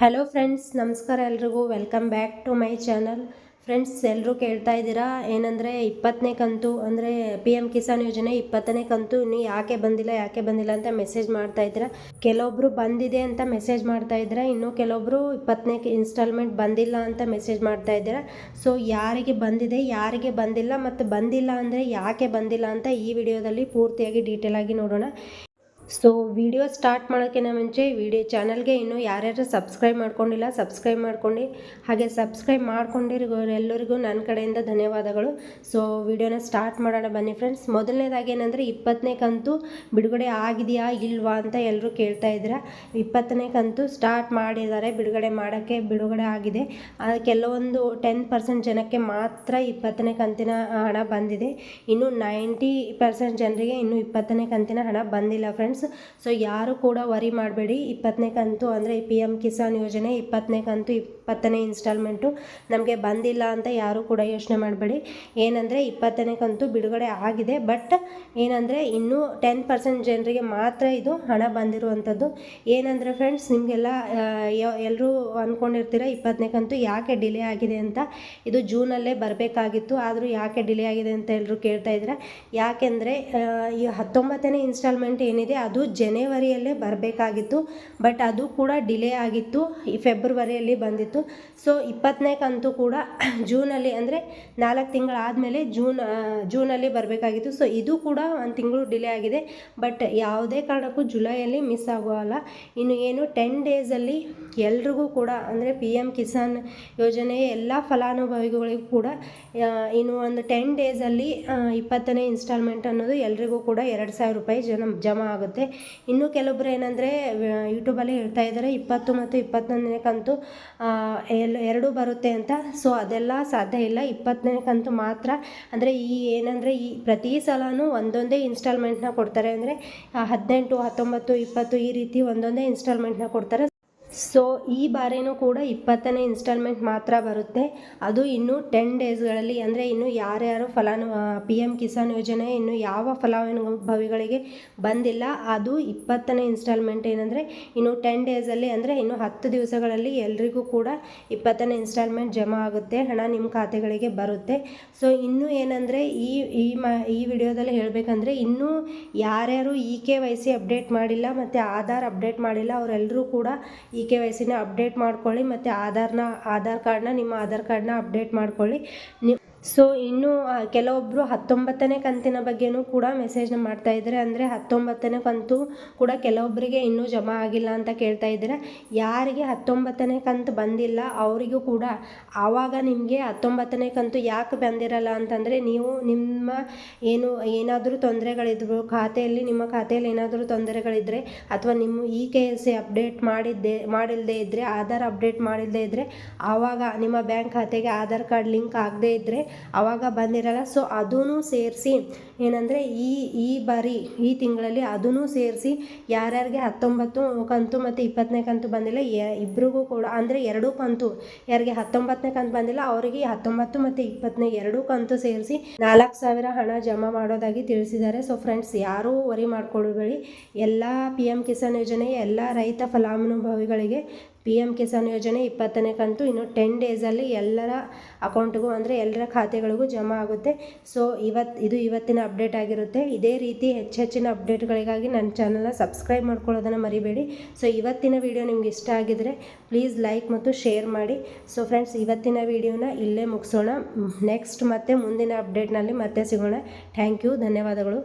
Hello friends, ನಮಸ್ಕಾರ ಎಲ್ರಿಗೂ. Welcome back to my channel. Friends, ಎಲ್ಲರೂ ಕೇಳ್ತಾ ಇದ್ದೀರಾ ಏನಂದರೆ 20ನೇ ಕಂತು ಅಂದರೆ PM ಕಿಸಾನ್ ಯೋಜನೆ 20ನೇ ಕಂತು ಇನ್ನೂ ಯಾಕೆ ಬಂದಿಲ್ಲ ಅಂತ ಮೆಸೇಜ್ ಮಾಡ್ತಾ ಇದ್ದೀರಾ. ಕೆಲವೊಬ್ಬರು ಬಂದಿದೆ ಅಂತ ಮೆಸೇಜ್ ಮಾಡ್ತಾ ಇದ್ದೀರಾ, ಇನ್ನು ಕೆಲವೊಬ್ಬರು 20ನೇ ಇನ್ಸ್ಟಾಲ್ಮೆಂಟ್ ಬಂದಿಲ್ಲ ಅಂತ ಮೆಸೇಜ್ ಮಾಡ್ತಾ ಇದ್ದೀರಾ. ಸೊ ಯಾರಿಗೆ ಬಂದಿದೆ, ಯಾರಿಗೆ ಬಂದಿಲ್ಲ ಮತ್ತು ಬಂದಿಲ್ಲ ಅಂದರೆ ಯಾಕೆ ಬಂದಿಲ್ಲ ಅಂತ ಈ ವಿಡಿಯೋದಲ್ಲಿ ಪೂರ್ತಿಯಾಗಿ ಡೀಟೇಲ್ ಆಗಿ ನೋಡೋಣ. ಸೊ ವಿಡಿಯೋ ಸ್ಟಾರ್ಟ್ ಮಾಡೋಕ್ಕಿಂತ ಮುಂಚೆ ಚಾನಲ್ಗೆ ಇನ್ನೂ ಯಾರ್ಯಾರು ಸಬ್ಸ್ಕ್ರೈಬ್ ಮಾಡ್ಕೊಂಡಿಲ್ಲ ಸಬ್ಸ್ಕ್ರೈಬ್ ಮಾಡ್ಕೊಂಡು, ಹಾಗೆ ಸಬ್ಸ್ಕ್ರೈಬ್ ಮಾಡ್ಕೊಂಡಿರೋರೆಲ್ಲರಿಗೂ ನನ್ನ ಕಡೆಯಿಂದ ಧನ್ಯವಾದಗಳು. ಸೊ ವಿಡಿಯೋನ ಸ್ಟಾರ್ಟ್ ಮಾಡೋಣ ಬನ್ನಿ ಫ್ರೆಂಡ್ಸ್. ಮೊದಲನೇದಾಗಿ ಏನಂದರೆ 20ನೇ ಕಂತು ಬಿಡುಗಡೆ ಆಗಿದೆಯಾ ಇಲ್ವಾ ಅಂತ ಎಲ್ಲರೂ ಕೇಳ್ತಾ ಇದ್ದೀರಾ. 20ನೇ ಕಂತು ಸ್ಟಾರ್ಟ್ ಮಾಡಿದ್ದಾರೆ, ಬಿಡುಗಡೆ ಆಗಿದೆ. ಕೆಲವೊಂದು 10% ಜನಕ್ಕೆ ಮಾತ್ರ 20ನೇ ಕಂತಿನ ಹಣ ಬಂದಿದೆ. ಇನ್ನು 90% ಜನರಿಗೆ ಇನ್ನೂ 20ನೇ ಕಂತಿನ ಹಣ ಬಂದಿಲ್ಲ ಫ್ರೆಂಡ್ಸ್. ಸೊ ಯಾರು ಕೂಡ ವರಿ ಮಾಡಬೇಡಿ. 20ನೇ ಕಂತು ಅಂದರೆ PM ಕಿಸಾನ್ ಯೋಜನೆ 20ನೇ ಕಂತು 20ನೇ ಇನ್ಸ್ಟಾಲ್ಮೆಂಟು ನಮಗೆ ಬಂದಿಲ್ಲ ಅಂತ ಯಾರು ಕೂಡ ಯೋಚನೆ ಮಾಡಬೇಡಿ. ಏನಂದರೆ 20ನೇ ಕಂತು ಬಿಡುಗಡೆ ಆಗಿದೆ, ಬಟ್ ಏನಂದರೆ ಇನ್ನೂ 10% ಜನರಿಗೆ ಮಾತ್ರ ಇದು ಹಣ ಬಂದಿರುವಂಥದ್ದು. ಏನಂದರೆ ಫ್ರೆಂಡ್ಸ್, ನಿಮಗೆಲ್ಲ ಎಲ್ಲರೂ ಅಂದ್ಕೊಂಡಿರ್ತೀರ 20ನೇ ಕಂತು ಯಾಕೆ ಡಿಲೇ ಆಗಿದೆ ಅಂತ. ಇದು ಜೂನಲ್ಲೇ ಬರಬೇಕಾಗಿತ್ತು, ಆದರೂ ಯಾಕೆ ಡಿಲೇ ಆಗಿದೆ ಅಂತ ಎಲ್ಲರೂ ಕೇಳ್ತಾ ಇದ್ದೀರಾ. ಯಾಕೆಂದರೆ ಈ 19ನೇ ಇನ್ಸ್ಟಾಲ್ಮೆಂಟ್ ಏನಿದೆ ಅದು ಜನವರಿಯಲ್ಲೇ ಬರಬೇಕಾಗಿತ್ತು, ಬಟ್ ಅದು ಕೂಡ ಡಿಲೇ ಆಗಿತ್ತು. ಈ ಫೆಬ್ರವರಿಯಲ್ಲಿ ಬಂದಿತ್ತು. ಸೊ 20ನೇ ಕಂತು ಕೂಡ ಜೂನಲ್ಲಿ ಅಂದರೆ 4 ತಿಂಗಳಾದಮೇಲೆ ಜೂನಲ್ಲಿ ಬರಬೇಕಾಗಿತ್ತು. ಸೊ ಇದು ಕೂಡ 1 ತಿಂಗಳು ಡಿಲೇ ಆಗಿದೆ, ಬಟ್ ಯಾವುದೇ ಕಾರಣಕ್ಕೂ ಜುಲೈಯಲ್ಲಿ ಮಿಸ್ ಆಗೋಲ್ಲ. ಇನ್ನು ಏನು 10 ಡೇಸಲ್ಲಿ ಎಲ್ರಿಗೂ ಕೂಡ ಅಂದರೆ PM ಕಿಸಾನ್ ಯೋಜನೆಯ ಎಲ್ಲ ಫಲಾನುಭವಿಗಳಿಗೂ ಕೂಡ ಇನ್ನು ಒಂದು 10 ಡೇಸಲ್ಲಿ 20ನೇ ಇನ್ಸ್ಟಾಲ್ಮೆಂಟ್ ಅನ್ನೋದು ಎಲ್ರಿಗೂ ಕೂಡ 2,000 ರೂಪಾಯಿ ಜಮಾ ಆಗುತ್ತೆ. ಇನ್ನು ಕೆಲವೊಬ್ಬರು ಏನಂದರೆ ಯೂಟ್ಯೂಬಲ್ಲಿ ಹೇಳ್ತಾ ಇದ್ದಾರೆ 20 ಮತ್ತು 21ನೇ ಕಂತು ಎರಡೂ ಬರುತ್ತೆ ಅಂತ. ಸೊ ಅದೆಲ್ಲ ಸಾಧ್ಯ ಇಲ್ಲ. 20ನೇ ಕಂತು ಮಾತ್ರ ಅಂದರೆ ಏನಂದರೆ ಈ ಪ್ರತಿ ಸಲವೂ ಒಂದೊಂದೇ ಇನ್ಸ್ಟಾಲ್ಮೆಂಟ್ನ ಕೊಡ್ತಾರೆ. ಅಂದರೆ 18, 19, 20 ಈ ರೀತಿ ಒಂದೊಂದೇ ಇನ್ಸ್ಟಾಲ್ಮೆಂಟ್ನ ಕೊಡ್ತಾರೆ. ಸೊ ಈ ಬಾರಿನೂ ಕೂಡ 20ನೇ ಇನ್ಸ್ಟಾಲ್ಮೆಂಟ್ ಮಾತ್ರ ಬರುತ್ತೆ. ಅದು ಇನ್ನೂ 10 ಡೇಸ್ಗಳಲ್ಲಿ ಅಂದರೆ ಇನ್ನು ಯಾರ್ಯಾರು PM ಕಿಸಾನ್ ಯೋಜನೆ ಇನ್ನು ಯಾವ ಫಲಾನುಭವಿಗಳಿಗೆ ಬಂದಿಲ್ಲ, ಅದು 20ನೇ ಇನ್ಸ್ಟಾಲ್ಮೆಂಟ್ ಏನಂದರೆ ಇನ್ನು 10 ಡೇಸಲ್ಲಿ ಅಂದರೆ ಇನ್ನು 10 ದಿವಸಗಳಲ್ಲಿ ಎಲ್ರಿಗೂ ಕೂಡ 20ನೇ ಇನ್ಸ್ಟಾಲ್ಮೆಂಟ್ ಜಮಾ ಆಗುತ್ತೆ, ಹಣ ನಿಮ್ಮ ಖಾತೆಗಳಿಗೆ ಬರುತ್ತೆ. ಸೊ ಇನ್ನೂ ಏನಂದರೆ ಈ ವಿಡಿಯೋದಲ್ಲಿ ಹೇಳಬೇಕಂದ್ರೆ ಇನ್ನೂ ಯಾರ್ಯಾರು KYC ಅಪ್ಡೇಟ್ ಮಾಡಿಲ್ಲ ಮತ್ತು ಆಧಾರ್ ಅಪ್ಡೇಟ್ ಮಾಡಿಲ್ಲ ಅವರೆಲ್ಲರೂ ಕೂಡ KYCನ ಅಪ್ಡೇಟ್ ಮಾಡ್ಕೊಳ್ಳಿ ಮತ್ತು ನಿಮ್ಮ ಆಧಾರ್ ಕಾರ್ಡ್ನ ಅಪ್ಡೇಟ್ ಮಾಡ್ಕೊಳ್ಳಿ. ಸೊ ಇನ್ನು ಕೆಲವೊಬ್ಬರು 19ನೇ ಕಂತಿನ ಬಗ್ಗೆನೂ ಕೂಡ ಮೆಸೇಜ್ನ ಮಾಡ್ತಾ ಇದ್ದಾರೆ. ಅಂದರೆ 19ನೇ ಕಂತು ಕೂಡ ಕೆಲವೊಬ್ಬರಿಗೆ ಇನ್ನೂ ಜಮಾ ಆಗಿಲ್ಲ ಅಂತ ಕೇಳ್ತಾ ಇದ್ದಾರೆ. ಯಾರಿಗೆ 19ನೇ ಕಂತು ಬಂದಿಲ್ಲ ಅವರಿಗೂ ಕೂಡ ಆವಾಗ ನಿಮಗೆ 19ನೇ ಕಂತು ಯಾಕೆ ಬಂದಿರಲ್ಲ ಅಂತಂದರೆ ನೀವು ಏನಾದರೂ ತೊಂದರೆಗಳಿದ್ರು ನಿಮ್ಮ ಖಾತೆಯಲ್ಲಿ ಏನಾದರೂ ತೊಂದರೆಗಳಿದ್ದರೆ ಅಥವಾ ನಿಮ್ಮ KYC ಅಪ್ಡೇಟ್ ಮಾಡಿಲ್ಲದೆ ಇದ್ದರೆ, ಆಧಾರ್ ಅಪ್ಡೇಟ್ ಮಾಡಿಲ್ಲದೆ ಇದ್ದರೆ, ಆವಾಗ ನಿಮ್ಮ ಬ್ಯಾಂಕ್ ಖಾತೆಗೆ ಆಧಾರ್ ಕಾರ್ಡ್ ಲಿಂಕ್ ಆಗದೇ ಇದ್ದರೆ ಆವಾಗ ಬಂದಿರಲ್ಲ. ಸೊ ಅದೂ ಸೇರಿಸಿ ಏನಂದರೆ ಈ ಬಾರಿ ಈ ತಿಂಗಳಲ್ಲಿ ಅದೂ ಸೇರಿಸಿ ಯಾರ್ಯಾರಿಗೆ 19 ಕಂತು ಮತ್ತು 20ನೇ ಕಂತು ಬಂದಿಲ್ಲ ಇಬ್ಬರಿಗೂ ಕೂಡ ಅಂದರೆ ಎರಡೂ ಕಂತು ಯಾರಿಗೆ 19ನೇ ಕಂತು ಬಂದಿಲ್ಲ ಅವರಿಗೆ 19 ಮತ್ತು 20ನೇ ಎರಡೂ ಕಂತು ಸೇರಿಸಿ 4,000 ಹಣ ಜಮಾ ಮಾಡೋದಾಗಿ ತಿಳಿಸಿದ್ದಾರೆ. ಸೊ ಫ್ರೆಂಡ್ಸ್, ಯಾರೂ ವರಿ ಮಾಡ್ಕೊಳ್ಬೇಡಿ. ಎಲ್ಲ PM ಕಿಸಾನ್ ಯೋಜನೆ ಎಲ್ಲ ರೈತ ಫಲಾನುಭವಿಗಳಿಗೆ PM ಕಿಸಾನ್ ಯೋಜನೆ 20ನೇ ಕಂತು ಇನ್ನು 10 ಡೇಸಲ್ಲಿ ಎಲ್ಲರ ಅಕೌಂಟ್ಗೂ ಅಂದರೆ ಎಲ್ಲರ ಖಾತೆಗಳಿಗೂ ಜಮಾ ಆಗುತ್ತೆ. ಸೊ ಇದು ಇವತ್ತಿನ ಅಪ್ಡೇಟ್ ಆಗಿರುತ್ತೆ. ಇದೇ ರೀತಿ ಹೆಚ್ಚಿನ ಅಪ್ಡೇಟ್ಗಳಿಗಾಗಿ ನನ್ನ ಚಾನಲ್ನ ಸಬ್ಸ್ಕ್ರೈಬ್ ಮಾಡ್ಕೊಳ್ಳೋದನ್ನು ಮರಿಬೇಡಿ. ಸೊ ಇವತ್ತಿನ ವಿಡಿಯೋ ನಿಮ್ಗೆ ಇಷ್ಟ ಆಗಿದರೆ ಪ್ಲೀಸ್ ಲೈಕ್ ಮತ್ತು ಶೇರ್ ಮಾಡಿ. ಸೊ ಫ್ರೆಂಡ್ಸ್, ಇವತ್ತಿನ ವಿಡಿಯೋನ ಇಲ್ಲೇ ಮುಗಿಸೋಣ. ನೆಕ್ಸ್ಟ್ ಮತ್ತೆ ಮುಂದಿನ ಅಪ್ಡೇಟ್ನಲ್ಲಿ ಮತ್ತೆ ಸಿಗೋಣ. ಥ್ಯಾಂಕ್ ಯು, ಧನ್ಯವಾದಗಳು.